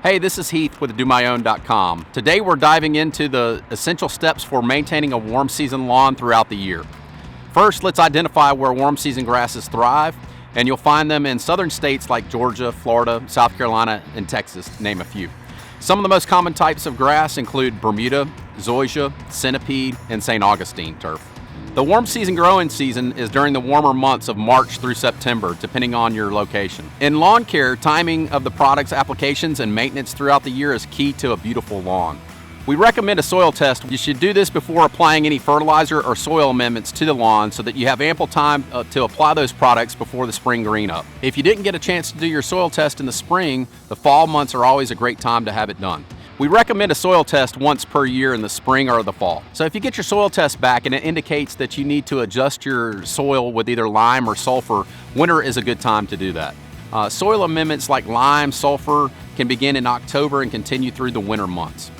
Hey, this is Heath with DoMyOwn.com. Today we're diving into the essential steps for maintaining a warm season lawn throughout the year. First, let's identify where warm season grasses thrive, and you'll find them in southern states like Georgia, Florida, South Carolina, and Texas, to name a few. Some of the most common types of grass include Bermuda, Zoysia, Centipede, and St. Augustine turf. The warm season growing season is during the warmer months of March through September, depending on your location. In lawn care, timing of the product's applications and maintenance throughout the year is key to a beautiful lawn. We recommend a soil test. You should do this before applying any fertilizer or soil amendments to the lawn so that you have ample time to apply those products before the spring green up. If you didn't get a chance to do your soil test in the spring, the fall months are always a great time to have it done. We recommend a soil test once per year in the spring or the fall. So if you get your soil test back and it indicates that you need to adjust your soil with either lime or sulfur, winter is a good time to do that. Soil amendments like lime, sulfur can begin in October and continue through the winter months.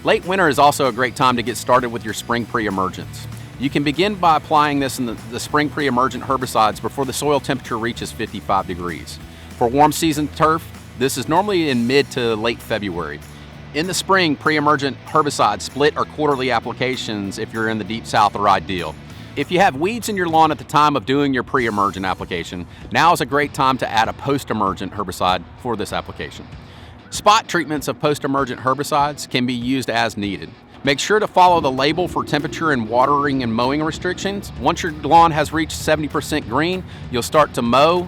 Late winter is also a great time to get started with your spring pre-emergents. You can begin by applying this in the spring pre-emergent herbicides before the soil temperature reaches 55 degrees. For warm season turf, this is normally in mid to late February. In the spring, pre-emergent herbicides split or quarterly applications if you're in the deep south are ideal. If you have weeds in your lawn at the time of doing your pre-emergent application, now is a great time to add a post-emergent herbicide for this application. Spot treatments of post-emergent herbicides can be used as needed. Make sure to follow the label for temperature and watering and mowing restrictions. Once your lawn has reached 70% green, you'll start to mow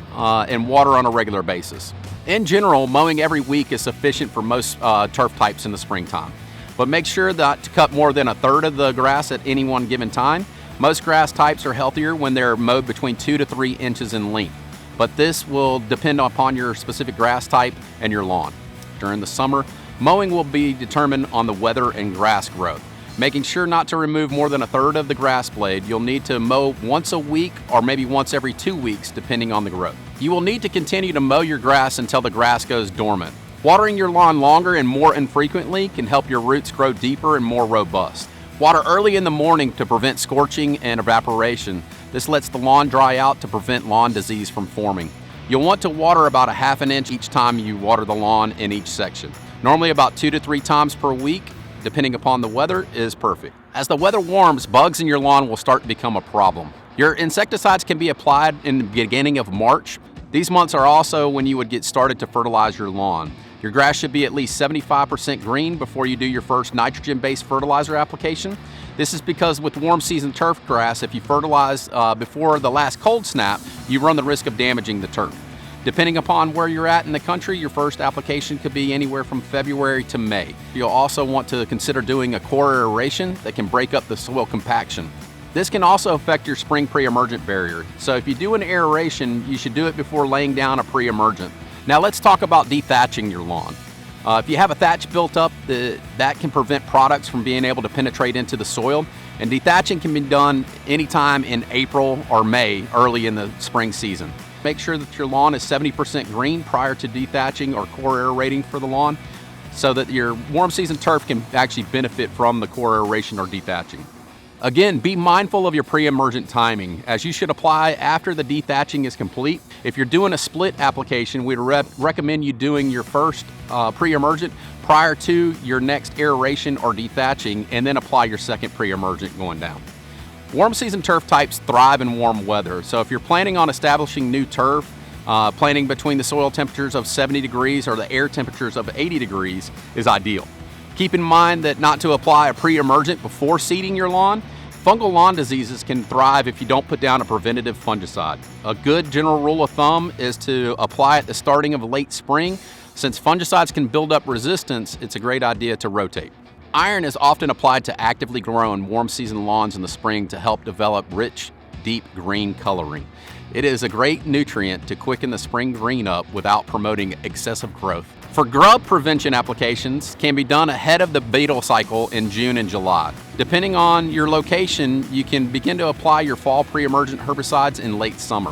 and water on a regular basis. In general, mowing every week is sufficient for most turf types in the springtime. But make sure not to cut more than a third of the grass at any one given time. Most grass types are healthier when they're mowed between 2 to 3 inches in length. But this will depend upon your specific grass type and your lawn. During the summer, mowing will be determined on the weather and grass growth. Making sure not to remove more than a third of the grass blade, you'll need to mow once a week or maybe once every 2 weeks depending on the growth. You will need to continue to mow your grass until the grass goes dormant. Watering your lawn longer and more infrequently can help your roots grow deeper and more robust. Water early in the morning to prevent scorching and evaporation. This lets the lawn dry out to prevent lawn disease from forming. You'll want to water about a half an inch each time you water the lawn in each section. Normally about 2 to 3 times per week, depending upon the weather, is perfect. As the weather warms, bugs in your lawn will start to become a problem. Your insecticides can be applied in the beginning of March. These months are also when you would get started to fertilize your lawn. Your grass should be at least 75% green before you do your first nitrogen-based fertilizer application. This is because with warm season turf grass, if you fertilize before the last cold snap, you run the risk of damaging the turf. Depending upon where you're at in the country, your first application could be anywhere from February to May. You'll also want to consider doing a core aeration that can break up the soil compaction. This can also affect your spring pre-emergent barrier. So if you do an aeration, you should do it before laying down a pre-emergent. Now let's talk about dethatching your lawn. If you have a thatch built up, that can prevent products from being able to penetrate into the soil. And dethatching can be done anytime in April or May, early in the spring season. Make sure that your lawn is 70% green prior to dethatching or core aerating for the lawn so that your warm season turf can actually benefit from the core aeration or dethatching. Again, be mindful of your pre-emergent timing, as you should apply after the dethatching is complete. If you're doing a split application, we'd recommend you doing your first pre-emergent prior to your next aeration or dethatching, and then apply your second pre-emergent going down. Warm season turf types thrive in warm weather, so if you're planning on establishing new turf, planting between the soil temperatures of 70 degrees or the air temperatures of 80 degrees is ideal. Keep in mind that not to apply a pre-emergent before seeding your lawn. Fungal lawn diseases can thrive if you don't put down a preventative fungicide. A good general rule of thumb is to apply at the starting of late spring. Since fungicides can build up resistance, it's a great idea to rotate. Iron is often applied to actively grown warm season lawns in the spring to help develop rich, deep green coloring. It is a great nutrient to quicken the spring green up without promoting excessive growth. For grub prevention applications can be done ahead of the beetle cycle in June and July. Depending on your location, you can begin to apply your fall pre-emergent herbicides in late summer.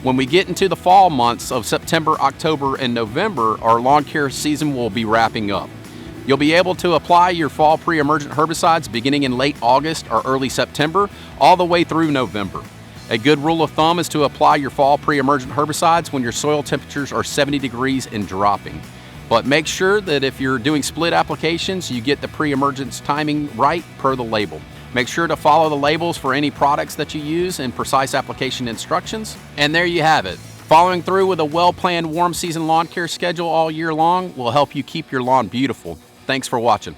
When we get into the fall months of September, October, and November, our lawn care season will be wrapping up. You'll be able to apply your fall pre-emergent herbicides beginning in late August or early September, all the way through November. A good rule of thumb is to apply your fall pre-emergent herbicides when your soil temperatures are 70 degrees and dropping. But make sure that if you're doing split applications, you get the pre-emergence timing right per the label. Make sure to follow the labels for any products that you use and precise application instructions. And there you have it. Following through with a well-planned warm season lawn care schedule all year long will help you keep your lawn beautiful. Thanks for watching.